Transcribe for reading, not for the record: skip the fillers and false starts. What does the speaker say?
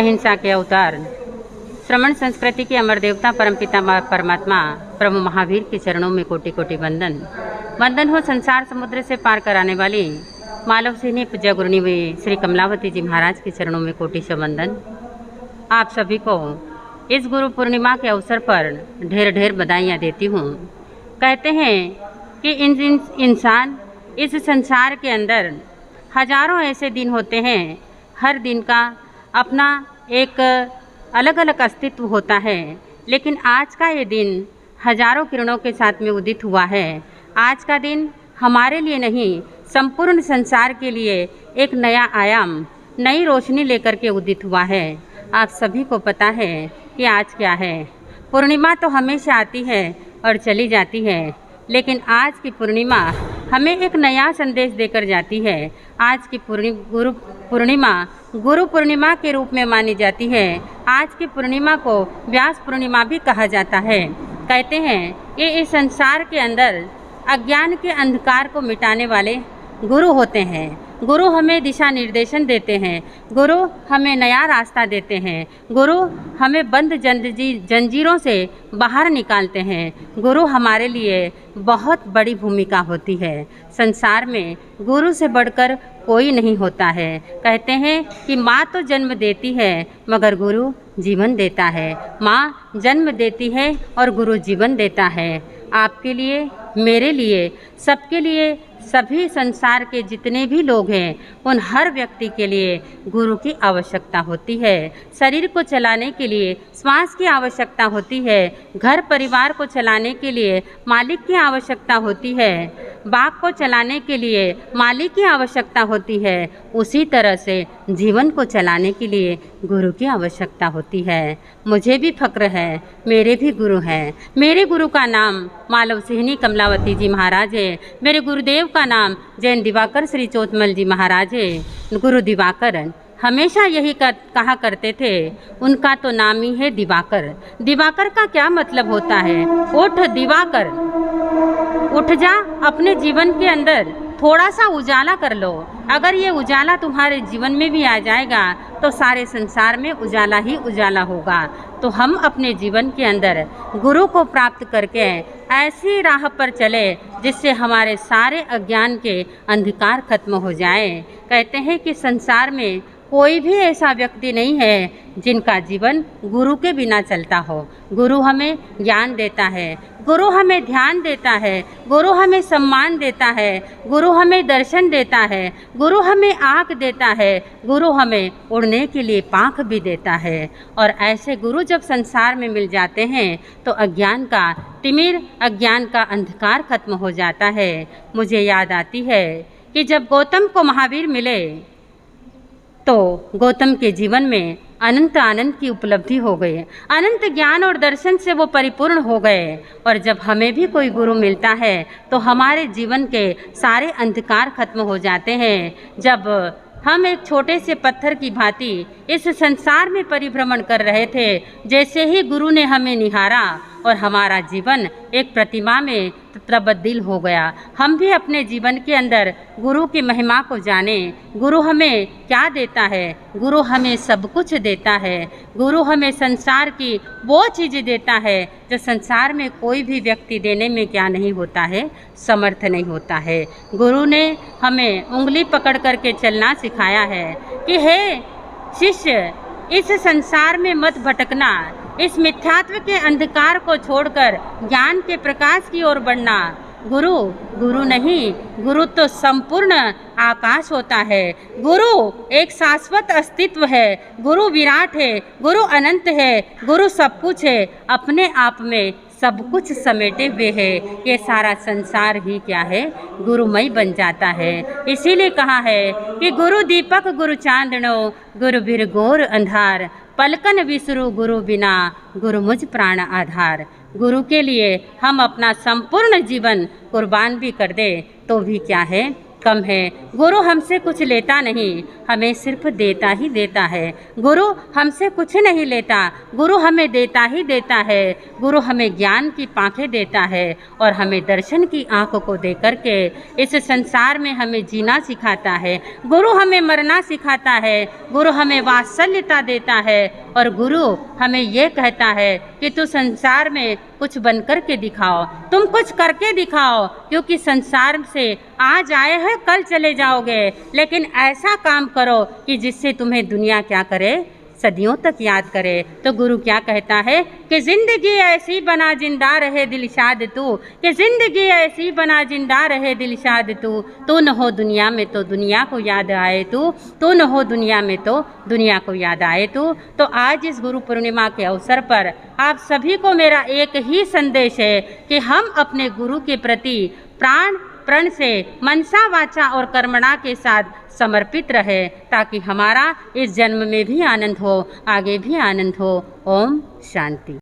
अहिंसा के अवतार श्रमण संस्कृति के अमर देवता परमपिता परमात्मा प्रभु महावीर के चरणों में कोटि कोटि वंदन। वंदन हो संसार समुद्र से पार कराने वाली मालव सिंह पूज्य गुरुनी श्री कमलावती जी महाराज के चरणों में कोटि से वंदन। आप सभी को इस गुरु पूर्णिमा के अवसर पर ढेर ढेर बधाइयाँ देती हूँ। कहते हैं कि इंसान इस संसार के अंदर हजारों ऐसे दिन होते हैं, हर दिन का अपना एक अलग अलग अस्तित्व होता है, लेकिन आज का ये दिन हजारों किरणों के साथ में उदित हुआ है। आज का दिन हमारे लिए नहीं, संपूर्ण संसार के लिए एक नया आयाम, नई रोशनी लेकर के उदित हुआ है। आप सभी को पता है कि आज क्या है। पूर्णिमा तो हमेशा आती है और चली जाती है, लेकिन आज की पूर्णिमा हमें एक नया संदेश देकर जाती है। आज की पूर्णिमा गुरु पूर्णिमा के रूप में मानी जाती है। आज की पूर्णिमा को व्यास पूर्णिमा भी कहा जाता है। कहते हैं कि इस संसार के अंदर अज्ञान के अंधकार को मिटाने वाले गुरु होते हैं। गुरु हमें दिशा निर्देशन देते हैं, गुरु हमें नया रास्ता देते हैं, गुरु हमें बंद जंजीरों से बाहर निकालते हैं। गुरु हमारे लिए बहुत बड़ी भूमिका होती है। संसार में गुरु से बढ़कर कोई नहीं होता है। कहते हैं कि माँ तो जन्म देती है मगर गुरु जीवन देता है। माँ जन्म देती है और गुरु जीवन देता है। आपके लिए, मेरे लिए, सबके लिए, सभी संसार के जितने भी लोग हैं उन हर व्यक्ति के लिए गुरु की आवश्यकता होती है। शरीर को चलाने के लिए श्वास की आवश्यकता होती है, घर परिवार को चलाने के लिए मालिक की आवश्यकता होती है, बाग को चलाने के लिए मालिक की आवश्यकता होती है। उसी तरह से जीवन को चलाने के लिए गुरु की आवश्यकता होती है। मुझे भी फक्र है, मेरे भी गुरु हैं। मेरे गुरु का नाम मालव सिंह कमलावती जी महाराज है। मेरे गुरुदेव का नाम जैन दिवाकर श्री चोतमल जी महाराज है। गुरु दिवाकर हमेशा यही कहा करते थे, उनका तो नाम ही है दिवाकर। दिवाकर का क्या मतलब होता है? उठ दिवाकर, उठ जा, अपने जीवन के अंदर थोड़ा सा उजाला कर लो। अगर ये उजाला तुम्हारे जीवन में भी आ जाएगा तो सारे संसार में उजाला ही उजाला होगा। तो हम अपने जीवन के अंदर गुरु को प्राप्त करके ऐसी राह पर चले जिससे हमारे सारे अज्ञान के अंधकार खत्म हो जाए। कहते हैं कि संसार में कोई भी ऐसा व्यक्ति नहीं है जिनका जीवन गुरु के बिना चलता हो। गुरु हमें ज्ञान देता है, गुरु हमें ध्यान देता है, गुरु हमें सम्मान देता है, गुरु हमें दर्शन देता है, गुरु हमें आँख देता है, गुरु हमें उड़ने के लिए पाँख भी देता है। और ऐसे गुरु जब संसार में मिल जाते हैं तो अज्ञान का तिमिर, अज्ञान का अंधकार खत्म हो जाता है। मुझे याद आती है कि जब गौतम को महावीर मिले तो गौतम के जीवन में अनंत आनंद की उपलब्धि हो गई, अनंत ज्ञान और दर्शन से वो परिपूर्ण हो गए। और जब हमें भी कोई गुरु मिलता है तो हमारे जीवन के सारे अंधकार खत्म हो जाते हैं। जब हम एक छोटे से पत्थर की भांति इस संसार में परिभ्रमण कर रहे थे, जैसे ही गुरु ने हमें निहारा और हमारा जीवन एक प्रतिमा में तब्दील हो गया। हम भी अपने जीवन के अंदर गुरु की महिमा को जाने। गुरु हमें क्या देता है? गुरु हमें सब कुछ देता है। गुरु हमें संसार की वो चीज़ देता है जो संसार में कोई भी व्यक्ति देने में क्या नहीं होता है, समर्थ नहीं होता है। गुरु ने हमें उंगली पकड़ करके चलना सिखाया है कि हे शिष्य, इस संसार में मत भटकना, इस मिथ्यात्व के अंधकार को छोड़कर ज्ञान के प्रकाश की ओर बढ़ना। गुरु गुरु नहीं, गुरु तो संपूर्ण आकाश होता है। गुरु एक शाश्वत अस्तित्व है, गुरु विराट है, गुरु अनंत है, गुरु सब कुछ है, अपने आप में सब कुछ समेटे हुए है। ये सारा संसार ही क्या है? गुरुमय बन जाता है। इसीलिए कहा है कि गुरु दीपक गुरु चांदनो, गुरु बिर घोर अंधार, पलकन विसरु गुरु बिना, गुरु मुझ प्राण आधार। गुरु के लिए हम अपना संपूर्ण जीवन कुर्बान भी कर दे तो भी क्या है? कम है। गुरु हमसे कुछ लेता नहीं, हमें सिर्फ देता ही देता है। गुरु हमसे कुछ नहीं लेता, गुरु हमें देता ही देता है। गुरु हमें ज्ञान की पांखें देता है और हमें दर्शन की आंखों को दे करके इस संसार में हमें जीना सिखाता है। गुरु हमें मरना सिखाता है। गुरु हमें वात्सल्यता देता है और गुरु हमें ये कहता है कि तू संसार में कुछ बन कर के दिखाओ, तुम कुछ करके दिखाओ, क्योंकि संसार से आज आए हैं कल चले जाओगे, लेकिन ऐसा काम करो कि जिससे तुम्हें दुनिया क्या करे, सदियों तक याद करे। तो गुरु क्या कहता है कि जिंदगी ऐसी बना जिंदा रहे दिलशाद तू, कि जिंदगी ऐसी बना जिंदा रहे दिलशाद तू न हो दुनिया में तो दुनिया को याद आए तू न हो दुनिया में तो दुनिया को याद आए तू। तो आज इस गुरु पूर्णिमा के अवसर पर आप सभी को मेरा एक ही संदेश है कि हम अपने गुरु के प्रति प्राण प्रण से मनसा वाचा और कर्मणा के साथ समर्पित रहे, ताकि हमारा इस जन्म में भी आनंद हो, आगे भी आनंद हो। ओम शांति।